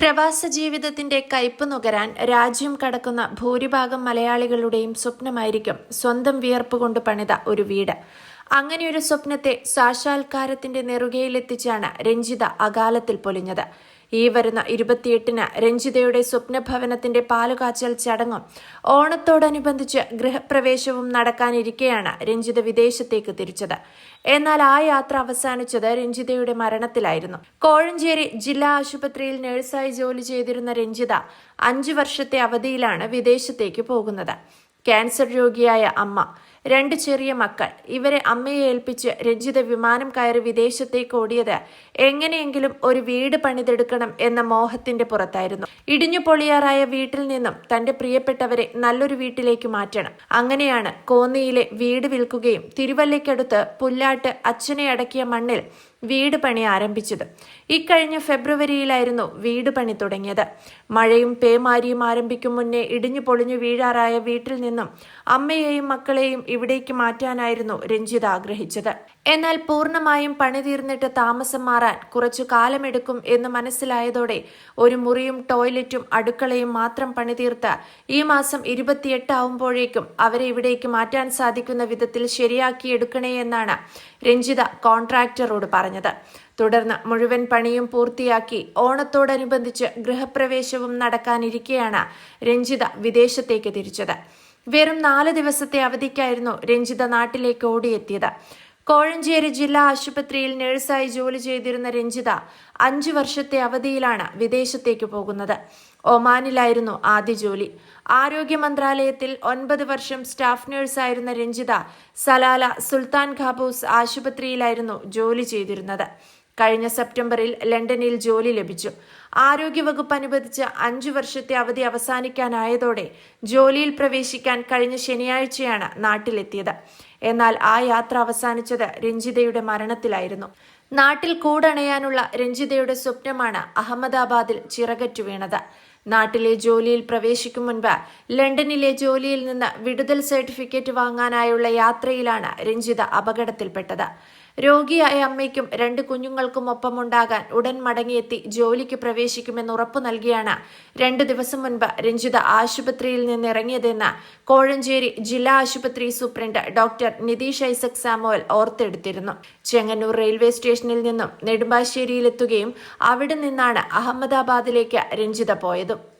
പ്രവാസ ജീവിതത്തിന്റെ കയ്പ് നുകരാൻ രാജ്യം കടക്കുന്ന ഭൂരിഭാഗം മലയാളികളുടെയും സ്വപ്നമായിരിക്കും സ്വന്തം വിയർപ്പ് കൊണ്ട് പണിത ഒരു വീട്. അങ്ങനെയൊരു സ്വപ്നത്തെ സാക്ഷാത്കാരത്തിന്റെ നെറുകയിലെത്തിച്ചാണ് രഞ്ജിത അകാലത്തിൽ പൊലിഞ്ഞത്. ഈ വരുന്ന 28-ന് രഞ്ജിതയുടെ സ്വപ്നഭവനത്തിന്റെ പാലുകാച്ചൽ ചടങ്ങും ഓണത്തോടനുബന്ധിച്ച് ഗൃഹപ്രവേശവും നടക്കാനിരിക്കെയാണ് രഞ്ജിത വിദേശത്തേക്ക് തിരിച്ചത്. എന്നാൽ ആ യാത്ര അവസാനിച്ചത് രഞ്ജിതയുടെ മരണത്തിലായിരുന്നു. കോഴഞ്ചേരി ജില്ലാ ആശുപത്രിയിൽ നഴ്സായി ജോലി ചെയ്തിരുന്ന രഞ്ജിത 5 വർഷത്തെ അവധിയിലാണ് വിദേശത്തേക്ക് പോകുന്നത്. ക്യാൻസർ രോഗിയായ അമ്മ, 2 ചെറിയ മക്കൾ, ഇവരെ അമ്മയെ ഏൽപ്പിച്ച് രഞ്ജിത വിമാനം കയറി വിദേശത്തേക്ക് ഓടിയത് എങ്ങനെയെങ്കിലും ഒരു വീട് പണിതെടുക്കണം എന്ന മോഹത്തിന്റെ പുറത്തായിരുന്നു. ഇടിഞ്ഞു പൊളിയാറായ വീട്ടിൽ നിന്നും തന്റെ പ്രിയപ്പെട്ടവരെ നല്ലൊരു വീട്ടിലേക്ക് മാറ്റണം. അങ്ങനെയാണ് കോന്നിയിലെ വീട് വിൽക്കുകയും തിരുവല്ലയ്ക്കടുത്ത് പുല്ലാട്ട് അച്ഛനെ അടക്കിയ മണ്ണിൽ വീട് പണി ആരംഭിച്ചത്. ഇക്കഴിഞ്ഞ ഫെബ്രുവരിയിലായിരുന്നു വീട് പണി തുടങ്ങിയത്. മഴയും പേമാരിയും ആരംഭിക്കും മുന്നേ ഇടിഞ്ഞു പൊളിഞ്ഞു വീഴാറായ വീട്ടിൽ നിന്നും അമ്മയെയും മക്കളെയും ഇവിടേക്ക് മാറ്റാനായിരുന്നു രഞ്ജിത ആഗ്രഹിച്ചത്. എന്നാൽ പൂർണ്ണമായും പണി തീർന്നിട്ട് താമസം മാറാൻ കുറച്ചു കാലമെടുക്കും എന്ന് മനസ്സിലായതോടെ ഒരു മുറിയും ടോയ്ലറ്റും അടുക്കളയും മാത്രം പണി തീർത്ത് ഈ മാസം 28 ആവുമ്പോഴേക്കും അവരെ ഇവിടേക്ക് മാറ്റാൻ സാധിക്കുന്ന വിധത്തിൽ ശരിയാക്കിയെടുക്കണേ എന്നാണ് രഞ്ജിത കോൺട്രാക്ടറോട് പറഞ്ഞത്. തുടർന്ന് മുഴുവൻ പണിയും പൂർത്തിയാക്കി ഓണത്തോടനുബന്ധിച്ച് ഗൃഹപ്രവേശവും നടക്കാനിരിക്കെയാണ് രഞ്ജിത വിദേശത്തേക്ക് തിരിച്ചത്. വെറും 4 ദിവസത്തെ അവധിക്കായിരുന്നു രഞ്ജിത നാട്ടിലേക്ക് ഓടിയെത്തിയത്. കോഴഞ്ചേരി ജില്ലാ ആശുപത്രിയിൽ നഴ്സായി ജോലി ചെയ്തിരുന്ന രഞ്ജിത 5 വർഷത്തെ അവധിയിലാണ് വിദേശത്തേക്ക് പോകുന്നത്. ഒമാനിലായിരുന്നു ആദ്യ ജോലി. ആരോഗ്യ മന്ത്രാലയത്തിൽ 9 വർഷം സ്റ്റാഫ് നഴ്സായിരുന്ന രഞ്ജിത സലാല സുൽത്താൻ ഖാബൂസ് ആശുപത്രിയിലായിരുന്നു ജോലി ചെയ്തിരുന്നത്. കഴിഞ്ഞ സെപ്റ്റംബറിൽ ലണ്ടനിൽ ജോലി ലഭിച്ചു. ആരോഗ്യവകുപ്പ് അനുവദിച്ച 5 വർഷത്തെ അവധി അവസാനിക്കാനായതോടെ ജോലിയിൽ പ്രവേശിക്കാൻ കഴിഞ്ഞ ശനിയാഴ്ചയാണ് നാട്ടിലെത്തിയത്. എന്നാൽ ആ യാത്ര അവസാനിച്ചത് രഞ്ജിതയുടെ മരണത്തിലായിരുന്നു. നാട്ടിൽ കൂടണയാനുള്ള രഞ്ജിതയുടെ സ്വപ്നമാണ് അഹമ്മദാബാദിൽ ചിറകറ്റു വീണത്. നാട്ടിലെ ജോലിയിൽ പ്രവേശിക്കും മുൻപ് ലണ്ടനിലെ ജോലിയിൽ നിന്ന് വിടുതൽ സർട്ടിഫിക്കറ്റ് വാങ്ങാനായുള്ള യാത്രയിലാണ് രഞ്ജിത അപകടത്തിൽപ്പെട്ടത്. രോഗിയായ അമ്മയ്ക്കും 2 കുഞ്ഞുങ്ങൾക്കും ഒപ്പമുണ്ടാകാൻ ഉടൻ മടങ്ങിയെത്തി ജോലിക്ക് പ്രവേശിക്കുമെന്ന് ഉറപ്പു നൽകിയാണ് 2 ദിവസം മുൻപ് രഞ്ജിത ആശുപത്രിയിൽ നിന്ന് ഇറങ്ങിയതെന്ന് കോഴഞ്ചേരി ജില്ലാ ആശുപത്രി superintendent doctor Nitheesh Isaac Samuel ഓർത്തെടുത്തിരുന്നു. ചെങ്ങന്നൂർ റെയിൽവേ സ്റ്റേഷനിൽ നിന്നും നെടുമ്പാശ്ശേരിയിലെത്തുകയും അവിടെ നിന്നാണ് അഹമ്മദാബാദിലേക്ക് രഞ്ജിത പോയതും.